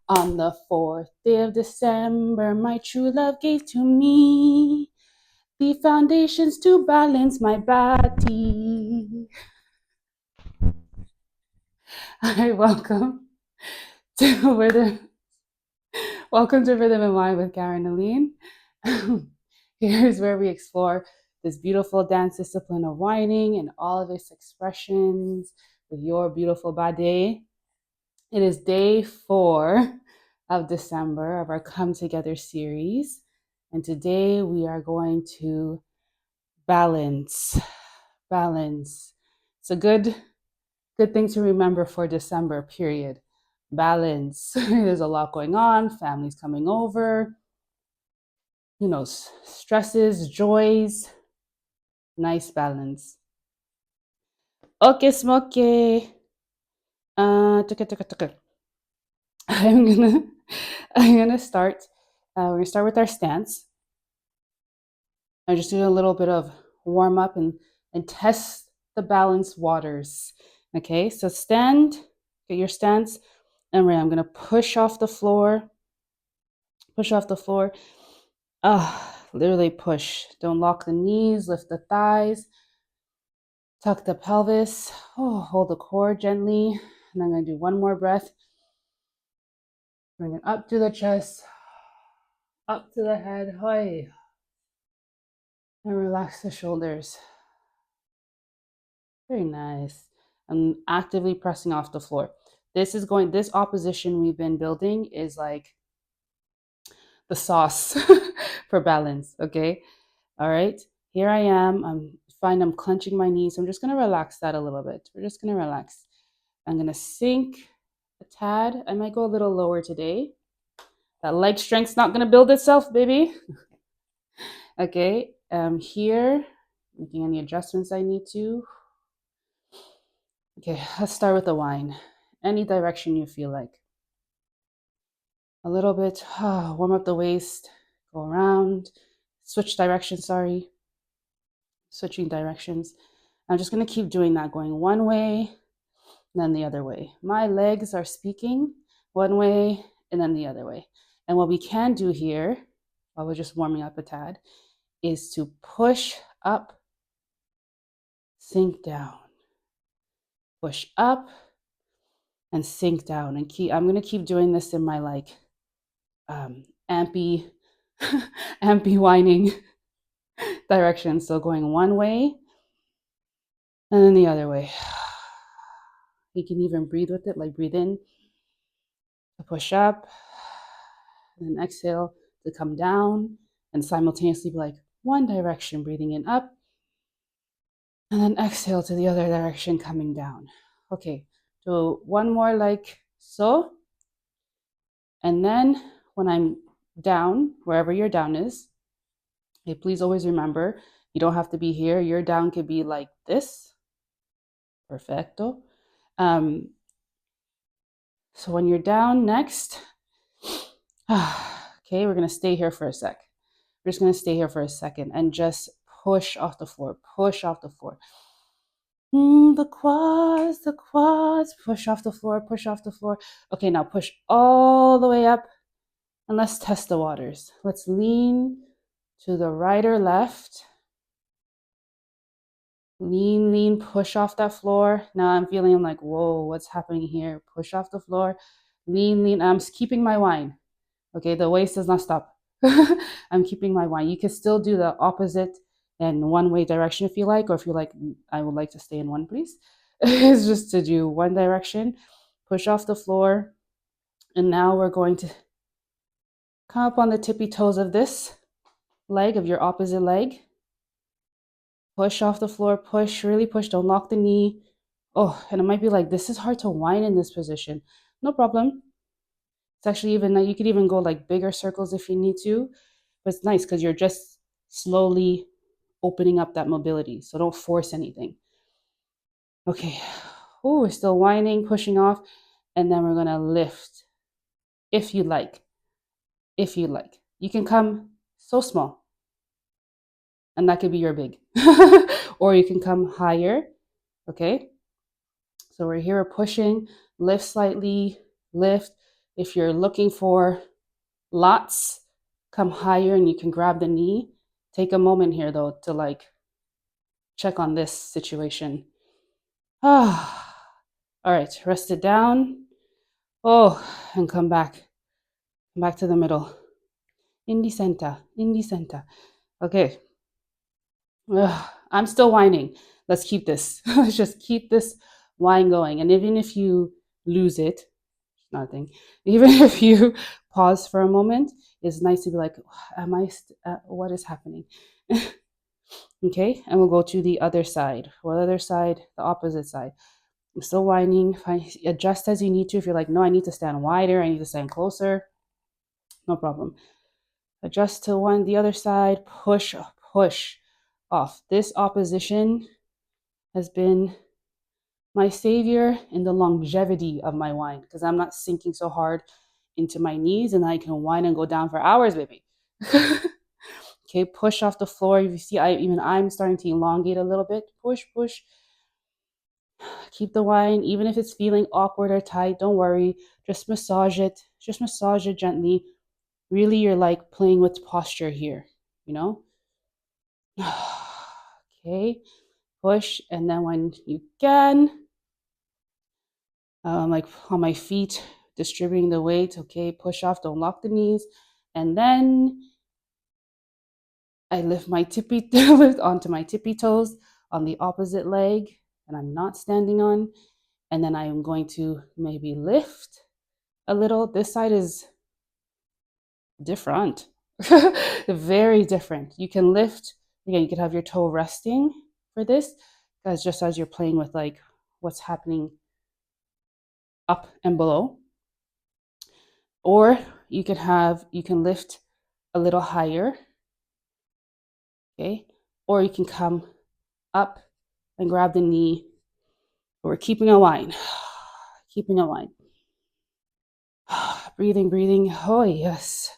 On the 4th day of December, my true love gave to me the foundations to balance my body. Hi, to Rhythm. Welcome to Rhythm and Wine with Karen Aline. Here's where we explore this beautiful dance discipline of whining and all of its expressions with your beautiful body. It is day 4 of December of our Come Together series. And today we are going to balance. Balance. It's a good thing to remember for December, period. Balance. There's a lot going on, families coming over, stresses, joys, nice balance. Okay, smoke. Tuka. I'm gonna I'm gonna start. We're gonna start with our stance. I'm just doing a little bit of warm up and test the balance waters. Okay, so get your stance, and I'm gonna push off the floor. Push off the floor. Literally push. Don't lock the knees, lift the thighs, tuck the pelvis. Hold the core gently. And I'm gonna do one more breath. Bring it up to the chest, up to the head. Hoi. And relax the shoulders. Very nice. I'm actively pressing off the floor. This opposition we've been building is like the sauce for balance. Okay. All right. Here I am. I'm clenching my knees. So I'm just going to relax that a little bit. We're just going to relax. I'm going to sink a tad. I might go a little lower today. That leg strength's not going to build itself, baby. Okay. Here, making any adjustments I need to. Okay, let's start with the wine. Any direction you feel like. A little bit, warm up the waist, go around, switch directions, switching directions. I'm just gonna keep doing that, going one way, then the other way. My legs are speaking one way and then the other way. And what we can do here, while we're just warming up a tad, is to push up, sink down. Push up and sink down. And I'm gonna keep doing this in my ampy ampy whining direction. So going one way and then the other way. You can even breathe with it, like breathe in to push up, and then exhale to come down, and simultaneously be like one direction, breathing in up, and then exhale to the other direction, coming down. Okay, so one more like so. And then when I'm down, wherever your down is, okay, please always remember, you don't have to be here. Your down could be like this. Perfecto. So when you're down next, okay, we're going to stay here for a sec. We're just going to stay here for a second and just push off the floor, push off the floor. The quads, push off the floor, push off the floor. Okay, now push all the way up and let's test the waters. Let's lean to the right or left. Lean, push off that floor. Now I'm feeling like, whoa, what's happening here? Push off the floor. Lean. I'm keeping my wine. Okay, the waist does not stop. I'm keeping my wine. You can still do the opposite and one way direction if you like, or if you like, I would like to stay in one, please. It's just to do one direction, push off the floor. And now we're going to come up on the tippy toes of this leg, of your opposite leg. Push off the floor, push, really push, don't lock the knee. Oh, and it might be like, this is hard to whine in this position. No problem. It's actually even, you could even go like bigger circles if you need to, but it's nice because you're just slowly opening up that mobility. So don't force anything. Okay. Oh, we're still whining, pushing off, and then we're going to lift if you like. If you like. You can come so small, and that could be your big. Or you can come higher. Okay. So we're here, we're pushing, lift slightly, lift. If you're looking for lots, come higher and you can grab the knee. Take a moment here though to like check on this situation. Ah, all right, rest it down. Oh, and come back to the middle. In the center, in the center. Okay. Ugh, I'm still whining. Let's keep this. Let's just keep this whine going. And even if you lose it, nothing. Even if you pause for a moment, it's nice to be like, am I, what is happening? Okay, and we'll go to the other side. What other side? The opposite side. I'm still whining. Adjust as you need to. If you're like, no, I need to stand wider, I need to stand closer, no problem. Adjust to the other side, push off. This opposition has been my savior in the longevity of my whine because I'm not sinking so hard into my knees and I can whine and go down for hours, baby. Okay, push off the floor. If you see, I'm starting to elongate a little bit. Push. Keep the whine, even if it's feeling awkward or tight, don't worry. Just massage it. Just massage it gently. Really, you're like playing with posture here, you know? Okay, push, and then when you can, like on my feet, distributing the weight. Okay, push off, don't lock the knees, and then I lift onto my tippy toes on the opposite leg, and I'm not standing on, and then I am going to maybe lift a little. This side is different, very different. You can lift again. You could have your toe resting for this, as just as you're playing with like what's happening up and below. Or you can lift a little higher, okay? Or you can come up and grab the knee. We're keeping a whine, keeping a whine. Breathing. Oh yes,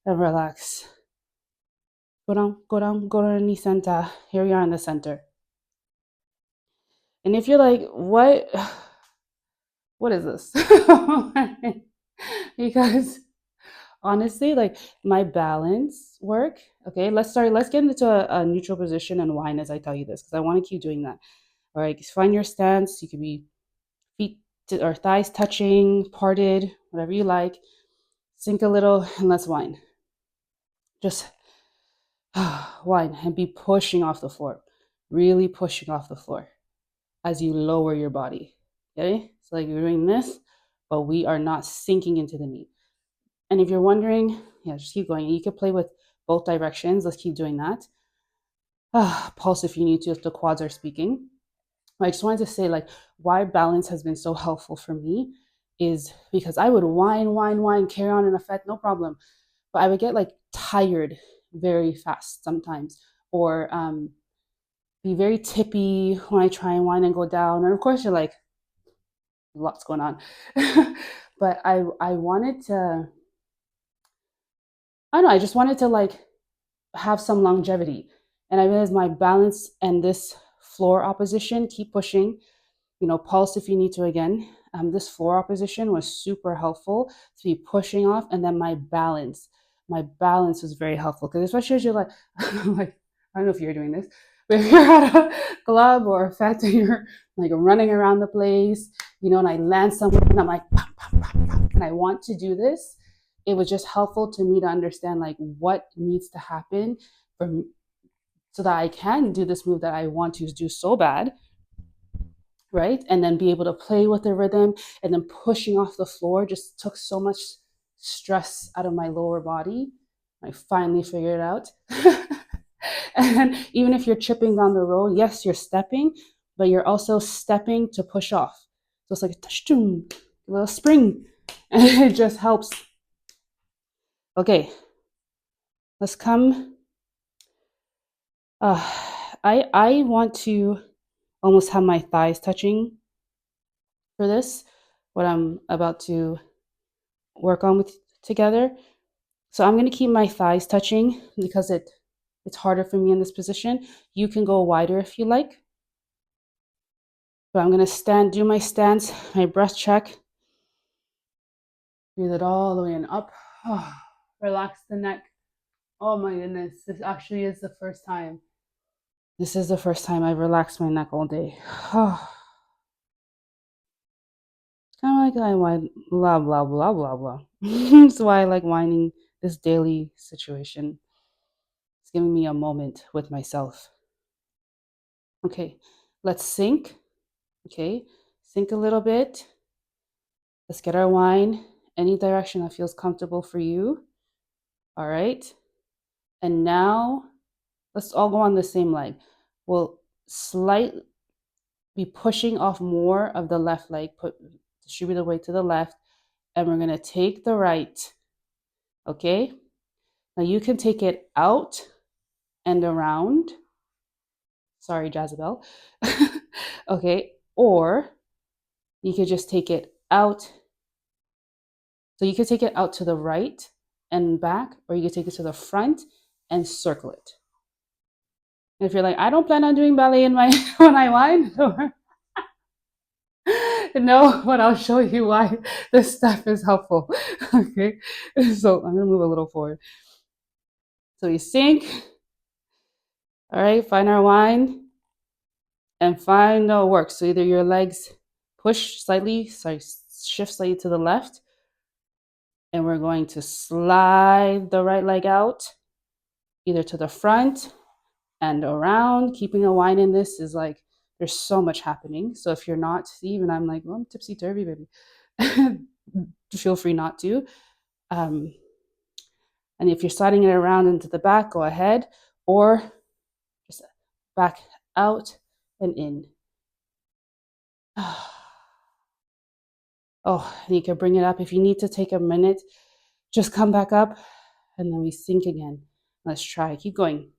and relax. Go down the knee center. Here we are in the center. And if you're like, what is this? Because honestly, like my balance work. Okay, let's get into a neutral position and whine as I tell you this, because I want to keep doing that. All right, find your stance. You could be feet or thighs touching, parted, whatever you like. Sink a little and let's whine. Just whine and be pushing off the floor. Really pushing off the floor as you lower your body. Okay, so like you're doing this, but we are not sinking into the knee. And if you're wondering, yeah, just keep going. You can play with both directions. Let's keep doing that. Pulse if you need to, if the quads are speaking. I just wanted to say like why balance has been so helpful for me is because I would whine, carry on in effect, no problem. But I would get like tired very fast sometimes, or be very tippy when I try and whine and go down. And of course you're like, lots going on. But I wanted to, I don't know, I just wanted to like have some longevity. And I realized my balance and this floor opposition, keep pushing, pulse if you need to again. This floor opposition was super helpful to be pushing off. And then my balance was very helpful. Because especially as you're like, like, I don't know if you're doing this, but if you're at a club or a fete and you're like running around the place, and I land somewhere and I'm like, pop, pop, pop, pop, and I want to do this, it was just helpful to me to understand like what needs to happen so that I can do this move that I want to do so bad, right? And then be able to play with the rhythm, and then pushing off the floor just took so much stress out of my lower body. I finally figured it out. And even if you're tripping down the road, yes, you're stepping, but you're also stepping to push off. So it's like a little spring, and it just helps. Okay, let's come. I want to almost have my thighs touching for this, what I'm about to work on with together. So I'm going to keep my thighs touching because it's harder for me in this position. You can go wider if you like, So I'm going to do my stance, my breath check. Breathe it all the way and up. Relax the neck. Oh my goodness, this actually is the first time. This is the first time I've relaxed my neck all day. Kind of like I whine, blah, blah, blah, blah, blah. That's why I like whining this daily situation. It's giving me a moment with myself. Okay, let's sink. Okay, sink a little bit. Let's get our wine any direction that feels comfortable for you. All right. And now let's all go on the same leg. We'll slightly be pushing off more of the left leg, distribute the weight to the left, and we're going to take the right. Okay. Now you can take it out and around. Sorry, Jezebel. Okay. Or you could just take it out. So you could take it out to the right and back, or you could take it to the front and circle it. And if you're like, I don't plan on doing ballet in my when I whine, no, but I'll show you why this stuff is helpful. Okay, so I'm gonna move a little forward. So we sink. All right, find our whine and find the work. So either your legs push slightly, shift slightly to the left, and we're going to slide the right leg out, either to the front and around. Keeping a whine in this is like there's so much happening. So if you're not, even I'm like, well, I'm tipsy turvy, baby. Feel free not to. And if you're sliding it around into the back, go ahead, or just back out and in. Oh, and you can bring it up. If you need to take a minute, just come back up and then we sink again. Let's try. Keep going.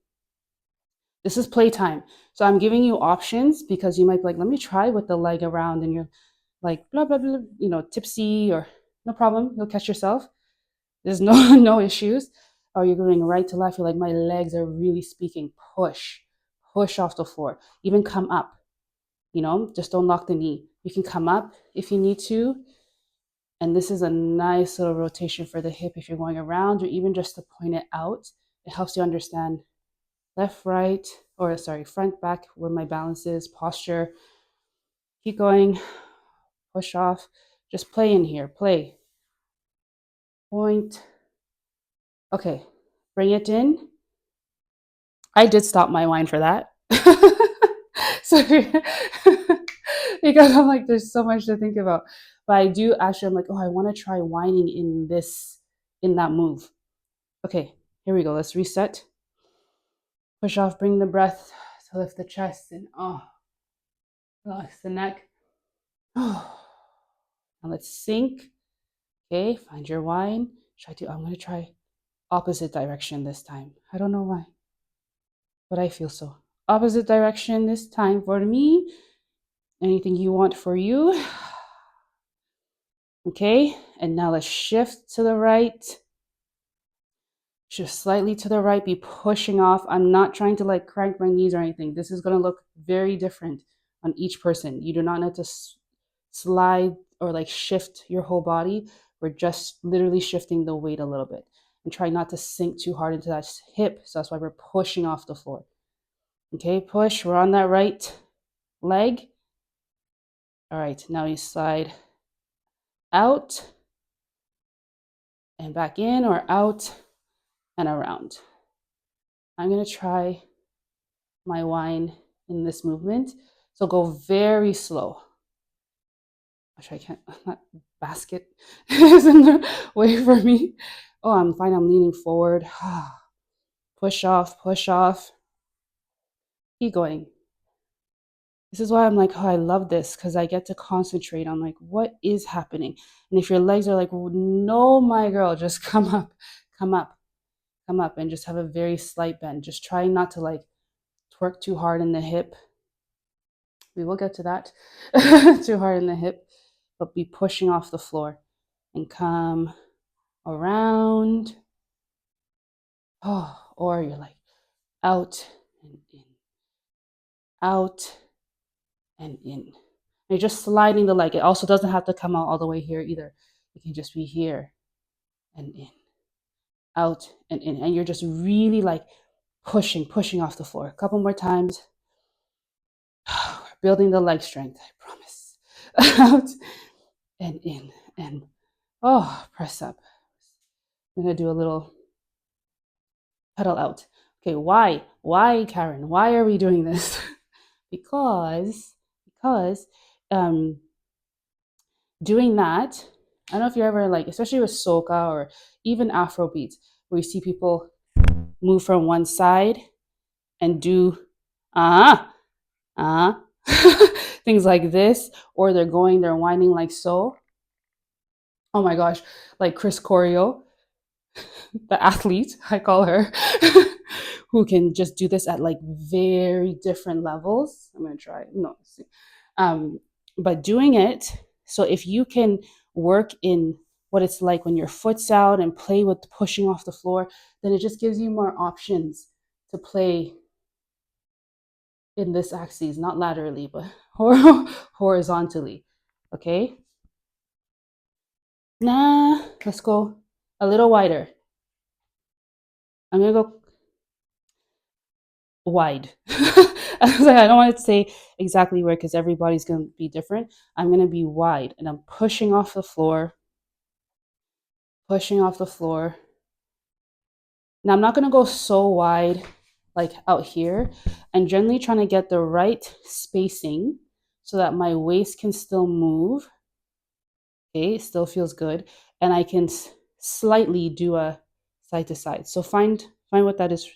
This is playtime. So I'm giving you options because you might be like, let me try with the leg around, and you're like, blah, blah, blah, tipsy, or no problem. You'll catch yourself. There's no issues. Or you're going right to left. You're like, my legs are really speaking. Push off the floor. Even come up. Just don't lock the knee. You can come up if you need to. And this is a nice little rotation for the hip if you're going around, or even just to point it out. It helps you understand left, right, or sorry, front, back, where my balance is, posture. Keep going. Push off. Just play in here. Play. Point. Okay. Bring it in. I did stop my whine for that. So because I'm like, there's so much to think about. But I do actually, I'm like, oh, I want to try whining in that move. Okay, here we go. Let's reset. Push off, bring the breath to lift the chest, and relax the neck. Now let's sink. Okay, find your whine. I'm going to try opposite direction this time. I don't know why, but I feel so. Opposite direction this time for me. Anything you want for you. Okay, and now let's shift to the right. Shift slightly to the right, be pushing off. I'm not trying to like crank my knees or anything. This is going to look very different on each person. You do not need to slide or like shift your whole body. We're just literally shifting the weight a little bit and try not to sink too hard into that hip. So that's why we're pushing off the floor. Okay, push. We're on that right leg. All right, now you slide out and back in, or out and around. I'm going to try my whine in this movement. So go very slow. Actually, I can't, that basket is in the way for me. Oh, I'm fine. I'm leaning forward. Push off, push off. Keep going. This is why I'm like, oh, I love this, because I get to concentrate on like what is happening. And if your legs are like, no, my girl, just come up, come up, come up, and just have a very slight bend. Just try not to like twerk too hard in the hip. We will get to that. Too hard in the hip, but be pushing off the floor and come around. Oh, or you're like out and in, out and in. You're just sliding the leg. It also doesn't have to come out all the way here either. It can just be here and in, out and in. And you're just really like pushing off the floor. A couple more times. Building the leg strength, I promise. Out and in and press up. I'm gonna do a little pedal out. Okay, why? Why, Karen? Why are we doing this? because um doing that, I don't know if you're ever like, especially with soca or even Afro beats, where you see people move from one side and do uh things like this, or they're whining like so. Oh my gosh, like Chris Corio, the athlete, I call her, who can just do this at like very different levels. I'm gonna try. No, but doing it. So if you can work in what it's like when your foot's out and play with pushing off the floor, then it just gives you more options to play in this axis, not laterally, but horizontally. Okay. Let's go a little wider. I'm gonna go wide. I don't want to say exactly where because everybody's going to be different. I'm going to be wide and I'm pushing off the floor, pushing off the floor. Now I'm not going to go so wide like out here. I'm generally trying to get the right spacing so that my waist can still move. Okay, it still feels good. And I can slightly do a side to side. So find what that is.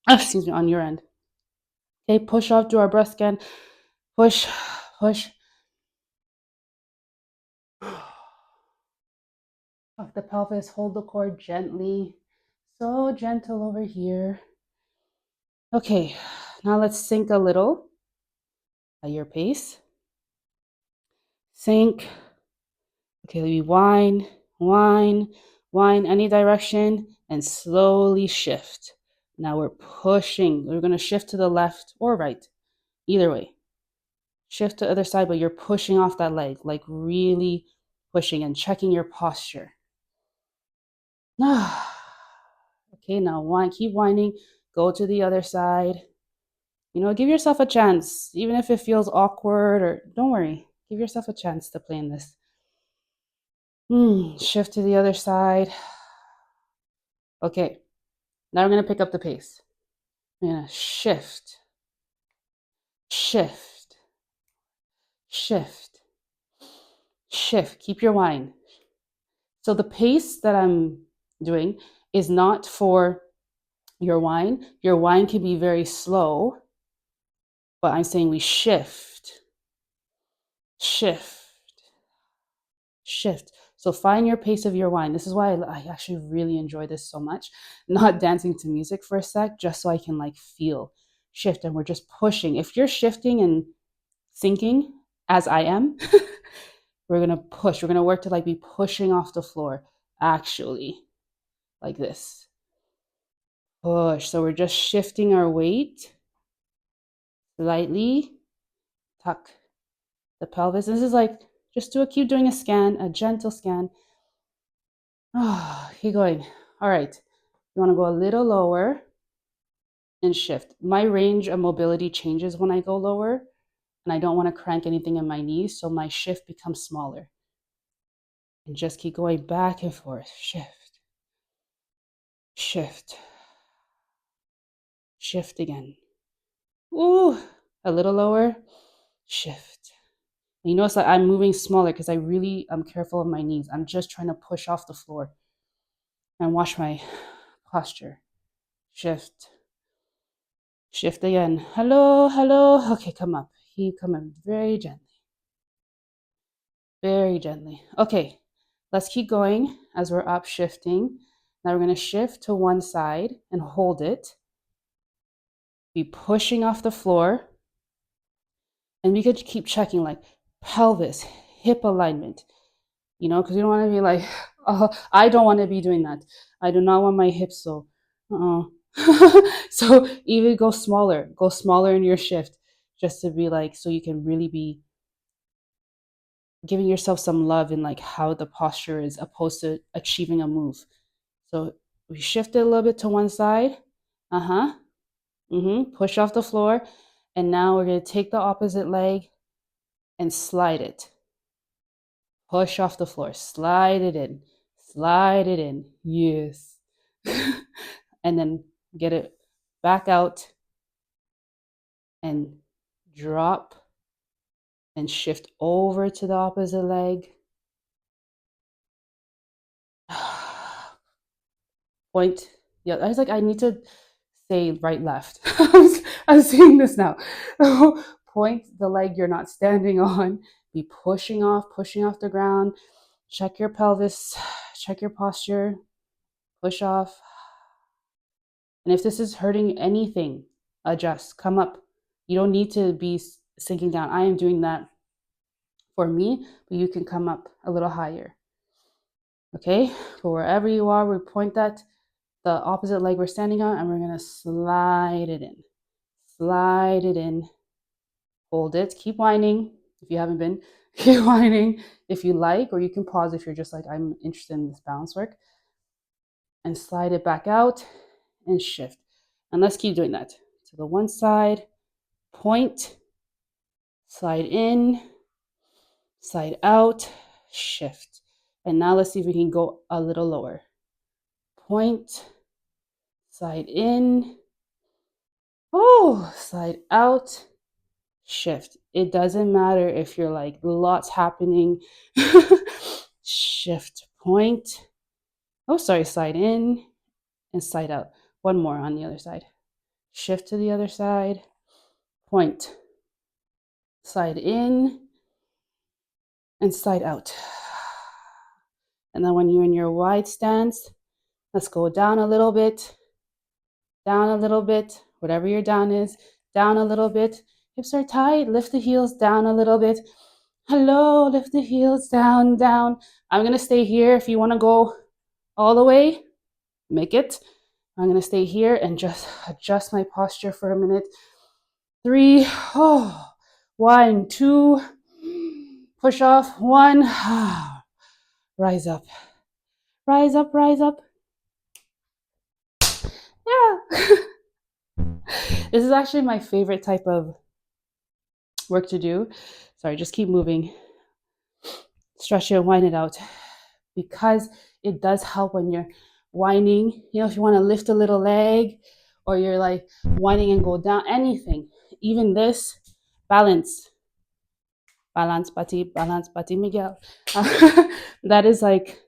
Excuse me, on your end. Okay, push off, do our breath scan. Push, push. Off the pelvis, hold the core gently. So gentle over here. Okay, now let's sink a little at your pace. Sink. Okay, we whine, whine, whine any direction, and slowly shift. Now we're pushing. We're going to shift to the left or right, either way. Shift to the other side, but you're pushing off that leg, like really pushing and checking your posture. Okay, now keep whining. Go to the other side. You know, give yourself a chance, even if it feels awkward, or don't worry. Give yourself a chance to play in this. Shift to the other side. Okay, now we're going to pick up the pace. I'm going to shift, shift, shift, shift. Keep your whine. So the pace that I'm doing is not for your whine. Your whine can be very slow, but I'm saying we shift, shift, shift. So find your pace of your whine. This is why I actually really enjoy this so much. Not dancing to music for a sec, just so I can like feel shift. And we're just pushing. If you're shifting and sinking, as I am, we're gonna push. We're gonna work to like be pushing off the floor, actually, like this. Push. So we're just shifting our weight slightly. Tuck the pelvis. This is like just keep doing a scan, a gentle scan. Keep going. All right. You want to go a little lower and shift. My range of mobility changes when I go lower, and I don't want to crank anything in my knees, so my shift becomes smaller. And just keep going back and forth. Shift. Shift. Shift again. Ooh, a little lower. Shift. And you notice that I'm moving smaller because I'm careful of my knees. I'm just trying to push off the floor and watch my posture. Shift. Shift again. Hello, hello. Okay, come up. Keep coming very gently. Very gently. Okay, let's keep going as we're up shifting. Now we're going to shift to one side and hold it. Be pushing off the floor. And we could keep checking like pelvis, hip alignment, you know, because you don't want to be like, oh, I don't want to be doing that. I do not want my hips so. So even go smaller in your shift. just to be like, so you can really be giving yourself some love in like how the posture is opposed to achieving a move. So we shift it a little bit to one side. Uh-huh. Push off the floor. And now we're going to take the opposite leg and slide it. Push off the floor. Slide it in. Slide it in. Yes. And then get it back out and drop and shift over to the opposite leg. Point. Yeah, I was like, I need to say right, left. I'm seeing this now. Point the leg you're not standing on. Be pushing off the ground. Check your pelvis. Check your posture. Push off. And if this is hurting anything, adjust. Come up. You don't need to be sinking down. I am doing that for me, but you can come up a little higher. Okay? But wherever you are, we point that the opposite leg we're standing on, and we're going to slide it in. Slide it in. Hold it. Keep whining if you haven't been. Keep whining if you like, or you can pause if you're just like, I'm interested in this balance work. And slide it back out and shift. And let's keep doing that. To the one side, point, slide in, slide out, shift. And now let's see if we can go a little lower. Point, slide in, slide out, shift. It doesn't matter if you're like lots happening. Shift, point. Slide in and slide out. One more on the other side. Shift to the other side, point, slide in and slide out. And then when you're in your wide stance, let's go down a little bit, whatever your down is, down a little bit. Hips are tight, lift the heels down a little bit. Hello, lift the heels down, down. I'm gonna stay here. If you wanna go all the way, make it. I'm gonna stay here and just adjust my posture for a minute. 3, 1, 2, push off, 1, rise up, rise up, rise up. Yeah. This is actually my favorite type of work to do. Sorry, just keep moving. Stretch it, wind it out. Because it does help when you're winding. You know, if you want to lift a little leg or you're like winding and go down, anything. Even this, balance. Balance, Pati Miguel. That is like,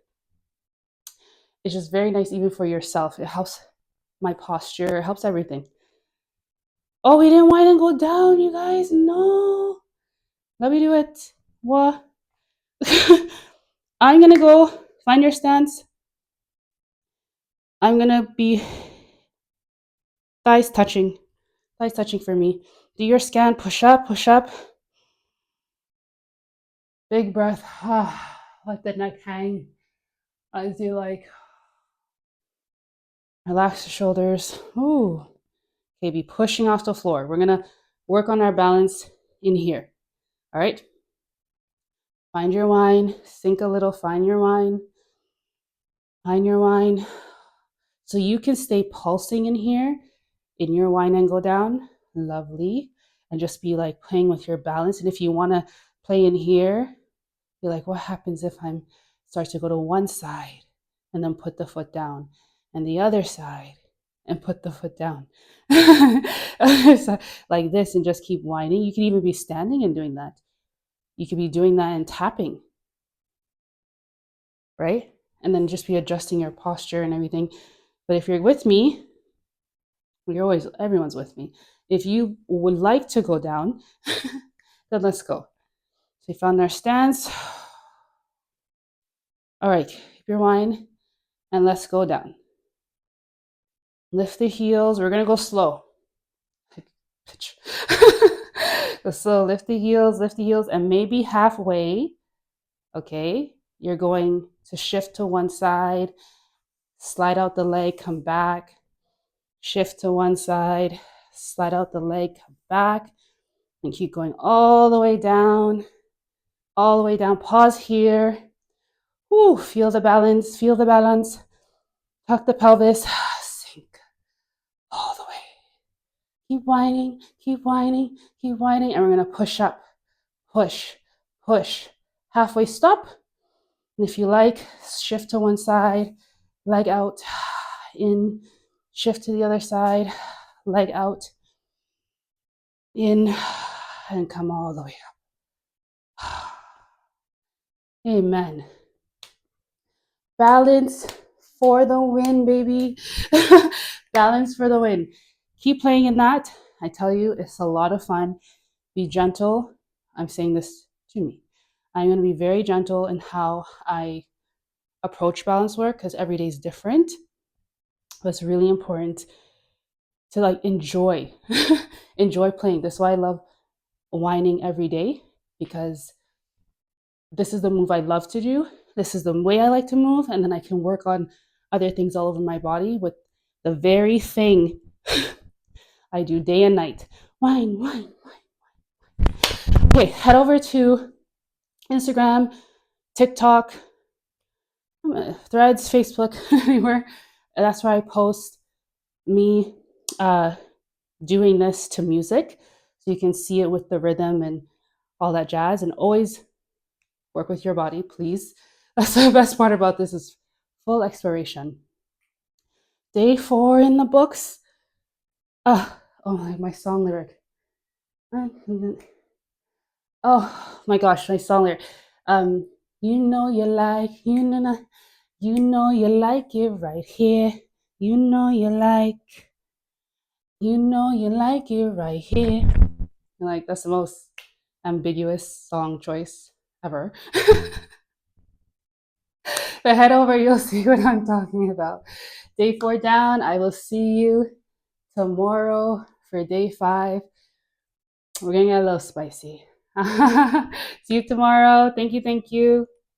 it's just very nice even for yourself. It helps my posture, it helps everything. Oh, we didn't wind and go down, you guys. No. Let me do it. What? I'm going to go find your stance. I'm going to be thighs touching for me. Do your scan, push up, push up. Big breath. Let the neck hang as you like relax the shoulders. Ooh. Okay, be pushing off the floor. We're going to work on our balance in here. All right? Find your wine, sink a little, find your wine. Find your wine. So you can stay pulsing in here, in your wine and go down. Lovely. And just be like playing with your balance. And if you want to play in here, be like, what happens if I start to go to one side and then put the foot down, and the other side and put the foot down. So, like this, and just keep whining. You can even be standing and doing that. You could be doing that and tapping, right? And then just be adjusting your posture and everything. But if you're with me, everyone's with me. If you would like to go down, then let's go. So you found our stance. All right, keep your wine and let's go down. Lift the heels. We're going to go slow. So lift the heels, and maybe halfway, okay, you're going to shift to one side, slide out the leg, come back, shift to one side, slide out the leg, come back, And keep going all the way down, all the way down. Pause here. Woo, feel the balance, feel the balance. Tuck the pelvis, sink all the way. Keep whining, keep whining, keep whining. And we're gonna push up, push, push. Halfway stop. And if you like, shift to one side, leg out, in, shift to the other side, leg out, in, and come all the way up. Amen. Balance for the win, baby. Balance for the win. Keep playing in that. I tell you, it's a lot of fun. Be gentle. I'm saying this to me. I'm going to be very gentle in how I approach balance work because every day is different. But it's really important to like enjoy enjoy playing. That's why I love whining every day, because this is the move I love to do. This is the way I like to move, and then I can work on other things all over my body with the very thing I do day and night. Whine, whine, whine. Okay, head over to Instagram, TikTok, Threads, Facebook, anywhere. That's where I post me doing this to music, so you can see it with the rhythm and all that jazz. And always work with your body, please. That's the best part about this, is full exploration. Day 4 in the books. Oh my song lyric. Oh my gosh, my song lyric. You know you like it right here. You know you like it right here. Like, that's the most ambiguous song choice ever. But head over, you'll see what I'm talking about. Day 4 down. I will see you tomorrow for day 5. We're gonna get a little spicy. See you tomorrow. Thank you.